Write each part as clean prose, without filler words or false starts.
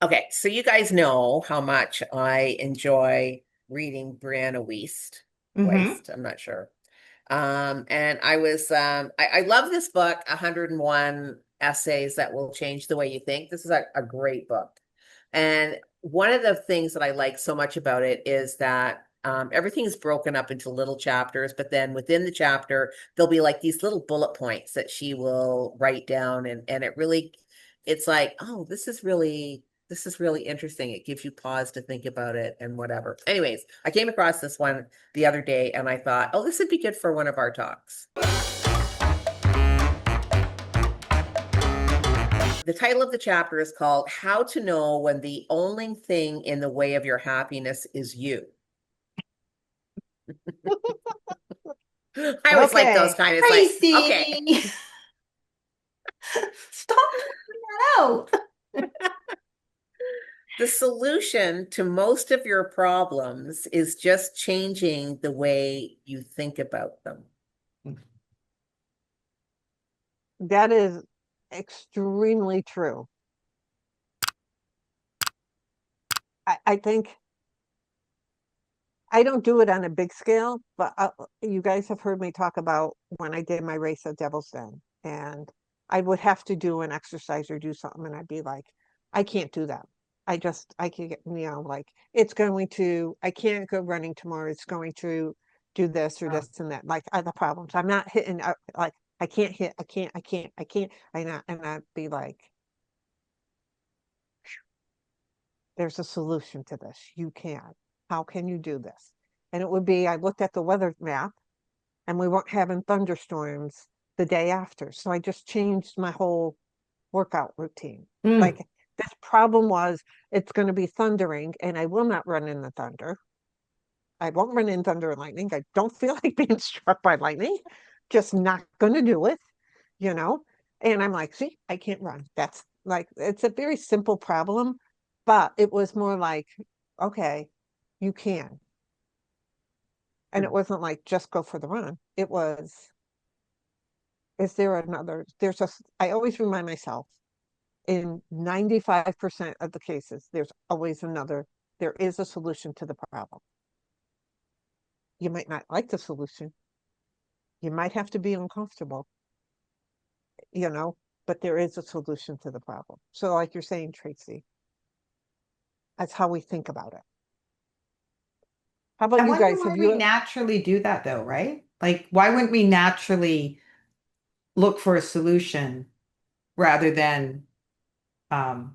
Okay, so you guys know how much I enjoy reading Brianna Mm-hmm. I'm not sure. And I love this book, 101 Essays That Will Change the Way You Think. This is a great book. And one of the things that I like so much about it is that everything is broken up into little chapters, but then within the chapter, there'll be like these little bullet points that she will write down. And it's like, oh, this is really interesting. It gives you pause to think about it and whatever. Anyways, I came across this one the other day and I thought, oh, this would be good for one of our talks. The title of the chapter is called How to Know When the Only Thing in the Way of Your Happiness is You. I always like those Okay. kind. It's like, okay, Tracy, stop pointing that out. the solution to most of your problems is just changing the way you think about them. That is extremely true. I think I don't do it on a big scale, but you guys have heard me talk about when I did my race at Devil's Den, and I would have to do an exercise or do something, and I'd be like, I can't do that. I can't get, like I can't go running tomorrow. It's going to do this or Oh, this and that, like other problems. I'm not hitting, like, I can't hit, I can't. And I'd be like, there's a solution to this. You can. How can you do this? And it would be, I looked at the weather map and we weren't having thunderstorms the day after. So I just changed my whole workout routine. Mm. Like this problem was it's going to be thundering and I will not run in the thunder. I won't run in thunder and lightning. I don't feel like being struck by lightning. Just not going to do it, you know? And I'm like, see, I can't run. That's like, it's a very simple problem, but it was more like, okay, you can. And it wasn't like just go for the run. It was, is there another? I always remind myself in 95% of the cases, there is a solution to the problem. You might not like the solution. You might have to be uncomfortable, you know, but there is a solution to the problem. So, like you're saying, Tracy, that's how we think about it. How I about you wonder guys? why Have we you, naturally do that though, right? Like, why wouldn't we naturally look for a solution rather than, um,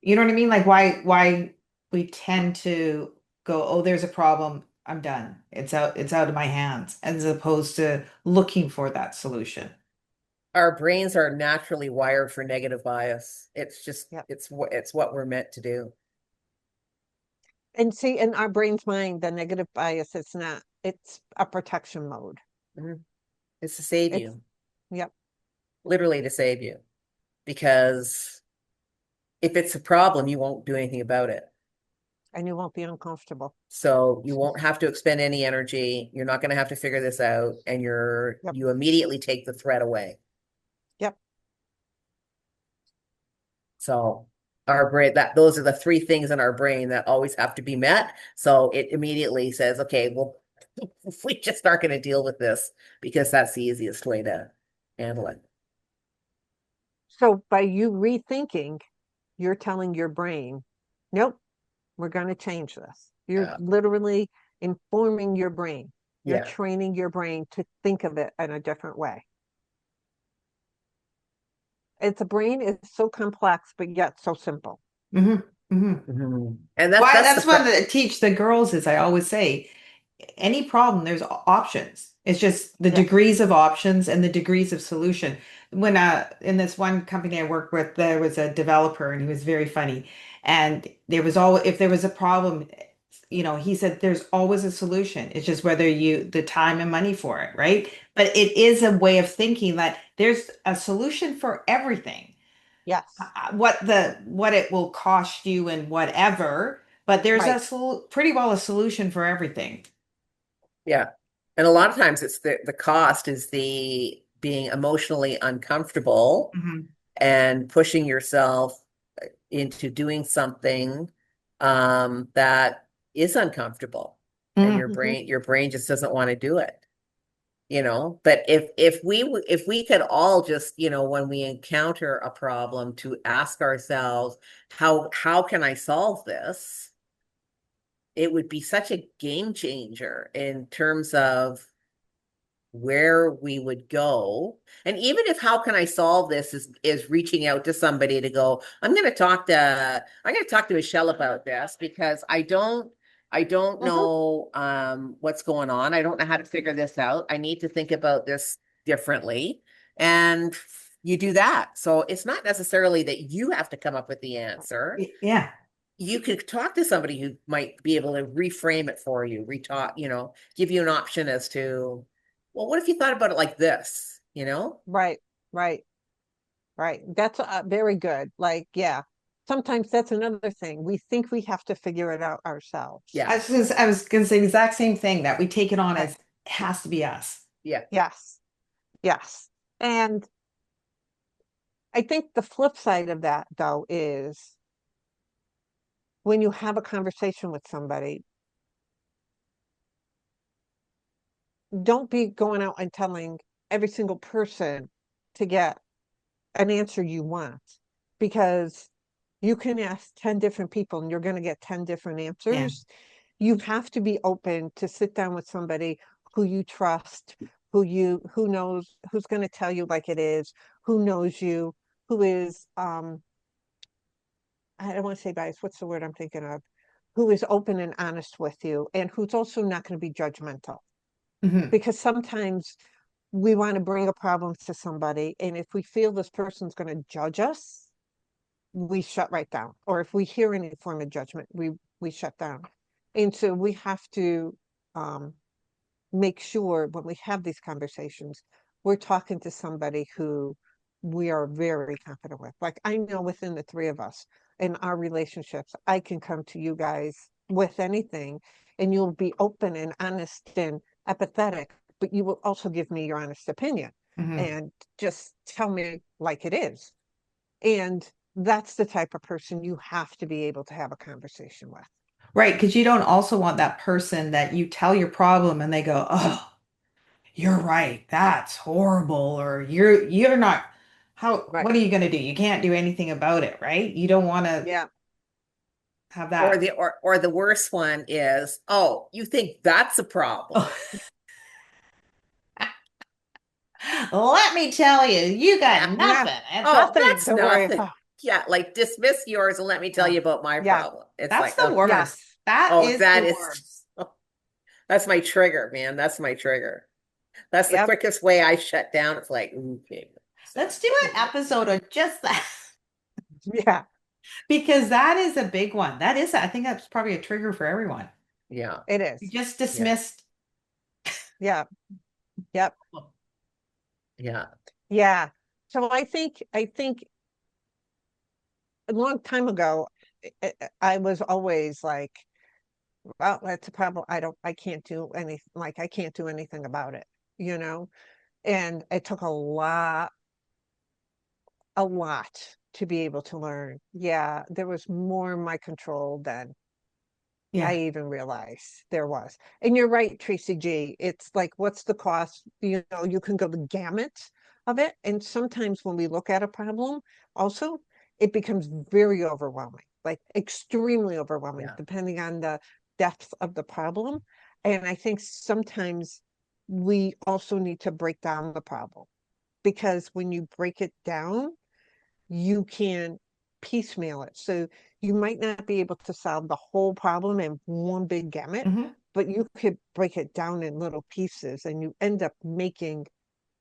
you know what I mean? Like, why we tend to go, oh, there's a problem, I'm done. It's out of my hands, as opposed to looking for that solution. our brains are naturally wired for negative bias. yeah. It's what we're meant to do. And see, in our brain's mind, the negative bias, it's a protection mode. Mhm. It's to save It's, you, yep. literally to save you. Because if it's a problem, you won't do anything about it. And you won't be uncomfortable. So you won't have to expend any energy. You're not going to have to figure this out, and Yep. you immediately take the threat away. Yep. So our brain that those are the three things in our brain that always have to be met. So it immediately says, okay, well, we just aren't going to deal with this because that's the easiest way to handle it. So by you rethinking, you're telling your brain, nope, we're going to change this. You're Yeah. literally informing your brain. You're Yeah. training your brain to think of it in a different way. It's a brain is so complex, but yet so simple. Hmm. Hmm. Mhm. And Why that's the that's what I teach the girls is I always say, any problem, there's options. It's just the Yeah. degrees of options and the degrees of solution. When in this one company I worked with, there was a developer and he was very funny. And there was all if there was a problem, he said there's always a solution. It's just whether the time and money for it, right? But it is a way of thinking that there's a solution for everything. Yes. What it will cost you and whatever, but there's Right. pretty well a solution for everything. Yeah. And a lot of times it's the cost is the being emotionally uncomfortable Mhm. and pushing yourself. into doing something that is uncomfortable, and Mm. Mhm. your brain just doesn't want to do it, you know. But if we could all just, you know, when we encounter a problem, to ask ourselves, how can I solve this? It would be such a game changer in terms of where we would go. And even if how can I solve this is reaching out to somebody to go, I'm going to talk to Michelle about this, because I don't Mhm. know what's going on. I don't know how to figure this out. I need to think about this differently. And you do that. So it's not necessarily that you have to come up with the answer. Yeah. You could talk to somebody who might be able to reframe it for you, retalk, you know, give you an option as to, well, what if you thought about it like this, you know? Right, right, right. That's very good. Like, yeah, sometimes that's another thing. We think we have to figure it out ourselves. Yeah, I was gonna say the exact same thing, that we take it on Right. as it has to be us. yeah, Yes, yes. And I think the flip side of that, though, is when you have a conversation with somebody, don't be going out and telling every single person to get an answer you want, because you can ask 10 different people and you're going to get 10 different Yeah. answers. You have to be open to sit down with somebody who you trust, who knows, who's going to tell you like it is, who knows you, who is I don't want to say biased, what's the word I'm thinking of? Who is open and honest with you, and who's also not going to be judgmental. Hmm. Because sometimes we want to bring a problem to somebody, and if we feel this person's going to judge us, we shut right down. Or if we hear any form of judgment, we shut down. And so we have to um, make sure when we have these conversations, we're talking to somebody who we are very confident with. Like, I know within the three of us in our relationships, I can come to you guys with anything, and you'll be open and honest and empathetic, but you will also give me your honest opinion Hmm. and just tell me like it is. And that's the type of person you have to be able to have a conversation with. Right, because you don't also want that person that you tell your problem and they go, "Oh, you're right. That's horrible," or you're not, how, Right. what are you going to do? You can't do anything about it, right? You don't want to Yeah. have or that. the worst one is, oh, you think that's a problem? Let me tell you, you got Yeah. Yeah. nothing. It's Oh, all, Nothing that's to worry nothing. about. Yeah, like dismiss yours and let me tell oh, you about my Yeah. problem. It's that's like, the worst. Yes. That oh, is the that is, worst. that's my trigger, man. That's my trigger. That's the Yep. quickest way I shut down. It's like, okay. Let's do an episode of just that. Yeah. Because that is a big one. That is, I think that's probably a trigger for everyone. Yeah, It You is. just yeah, dismissed. Yeah. Yep. yeah, Yeah. So I think a long time ago, I was always like, well, that's a problem. I can't do any, like, I can't do anything about it, you know? And it took a lot to be able to learn. Yeah, there was more in my control than I Yeah. even realized there was. And you're right, Tracy G. It's like, what's the cost? You know, you can go the gamut of it. And sometimes when we look at a problem, also, it becomes very overwhelming, like extremely overwhelming, yeah, depending on the depth of the problem. And I think sometimes we also need to break down the problem, because when you break it down, you can piecemeal it. So you might not be able to solve the whole problem in one big gamut, Hmm. but you could break it down in little pieces and you end up making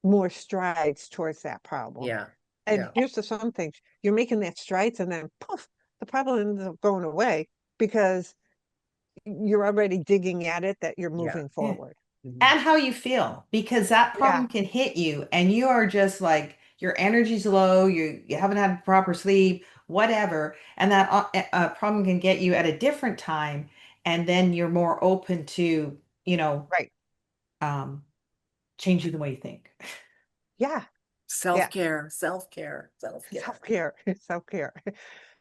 more strides towards that problem. yeah, And yeah, here's the some things, you're making that strides and then poof, the problem ends up going away because you're already digging at it, that you're yeah. moving Yeah. forward. Mhm. And how you feel, because that Yeah, problem can hit you and you are just like, your energy's low, you haven't had proper sleep, whatever, and that problem can get you at a different time, and then you're more open to, you know, right. um, changing the way you think. Yeah, yeah. Self-care, self-care, self-care. Self-care, self-care.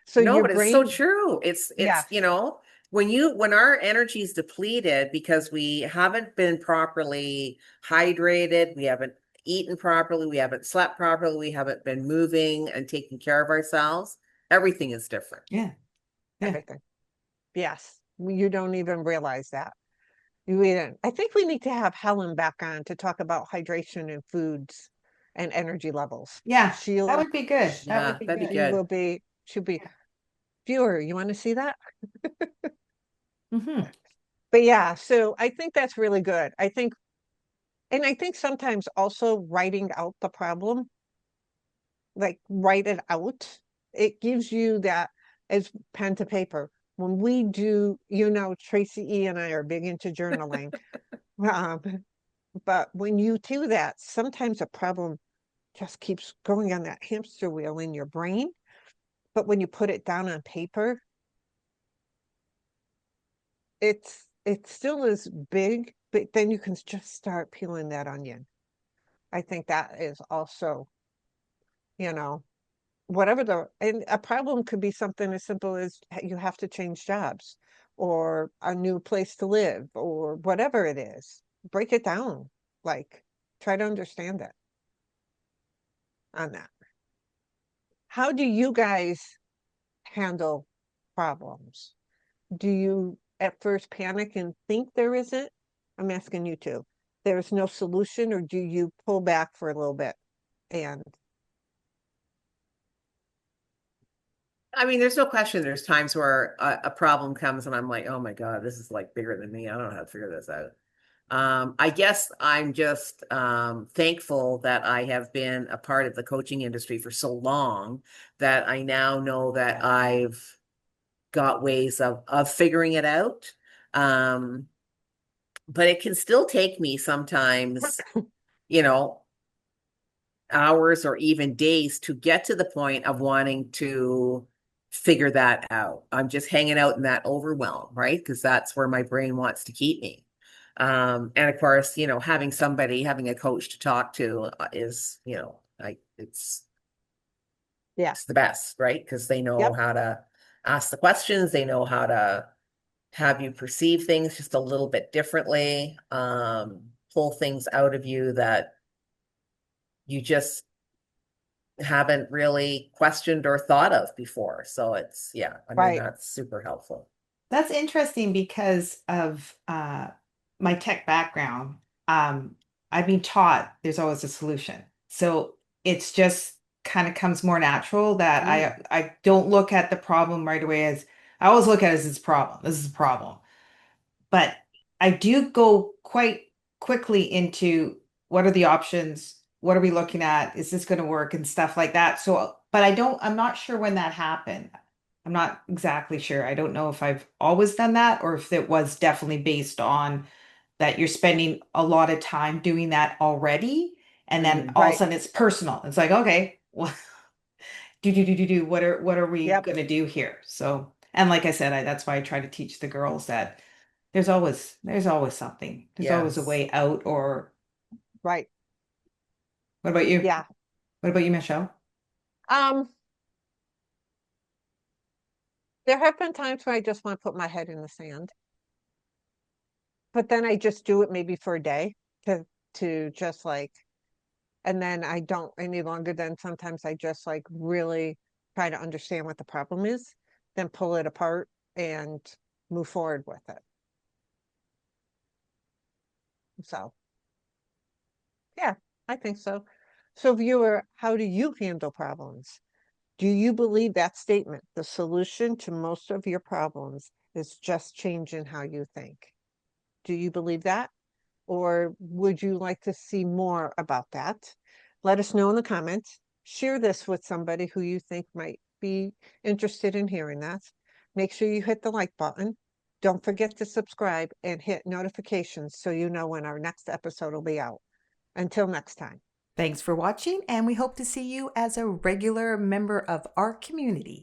So No, your but it's so brain, true. yes, When our energy is depleted because we haven't been properly hydrated, we haven't eaten properly, we haven't slept properly, we haven't been moving and taking care of ourselves, everything is different. Yeah. Yeah. everything. Yes. You don't even realize that. You even, I think we need to have Helen back on to talk about hydration and foods and energy levels. Yeah. That She'll, would be good. That would Yeah, be that'd be good. good. she'll be viewer. You want to see that? Hmm. But yeah, so I think that's really good. And I think sometimes also writing out the problem, like write it out, it gives you that as pen to paper. When we do, Tracy E and I are big into journaling. Um, but when you do that, sometimes a problem just keeps going on that hamster wheel in your brain. But when you put it down on paper, it still is big, but then you can just start peeling that onion. I think that is also, you know, and a problem could be something as simple as you have to change jobs or a new place to live or whatever it is. Break it down, like try to understand it on that. How do you guys handle problems? Do you at first panic and think there isn't? I'm asking you too. There's no solution, or do you pull back for a little bit? And I mean, there's no question there's times where a problem comes and I'm like, oh my God, this is like bigger than me. I don't know how to figure this out. I guess I'm just thankful that I have been a part of the coaching industry for so long that I now know that I've got ways of figuring it out. Um, but it can still take me sometimes, you know, hours or even days to get to the point of wanting to figure that out. I'm just hanging out in that overwhelm, right? Because that's where my brain wants to keep me. And of course, having a coach to talk to is, yeah, it's the best, right? Because they know yep, how to ask the questions, they know how to have you perceive things just a little bit differently, pull things out of you that you just haven't really questioned or thought of before. So yeah, I mean, right. that's super helpful. That's interesting because of my tech background. Um, I've been taught there's always a solution. So it's just kind of comes more natural that Mm. I don't look at the problem right away as I always look at it as this problem. This is a problem. But I do go quite quickly into what are the options? What are we looking at? Is this going to work and stuff like that? So, but I'm not sure when that happened. I'm not exactly sure. I don't know if I've always done that or if it was definitely based on that you're spending a lot of time doing that already. And then Mm. all of a Right. sudden it's personal. It's like, okay, well, do. What are we Yep. gonna do here? So, and like I said, that's why I try to teach the girls that there's always something. There's always a Yes. way out. Or Right. what about you? Yeah. What about you, Michelle? Um, there have been times where I just want to put my head in the sand, but then I just do it maybe for a day to just like, and then I don't any longer. Then sometimes I just like really try to understand what the problem is, then pull it apart and move forward with it. So yeah, I think so. So viewer, how do you handle problems? Do you believe that statement? The solution to most of your problems is just changing how you think. Do you believe that? Or would you like to see more about that? Let us know in the comments. Share this with somebody who you think might be interested in hearing that. Make sure you hit the like button. Don't forget to subscribe and hit notifications so you know when our next episode will be out. Until next time. Thanks for watching, and we hope to see you as a regular member of our community.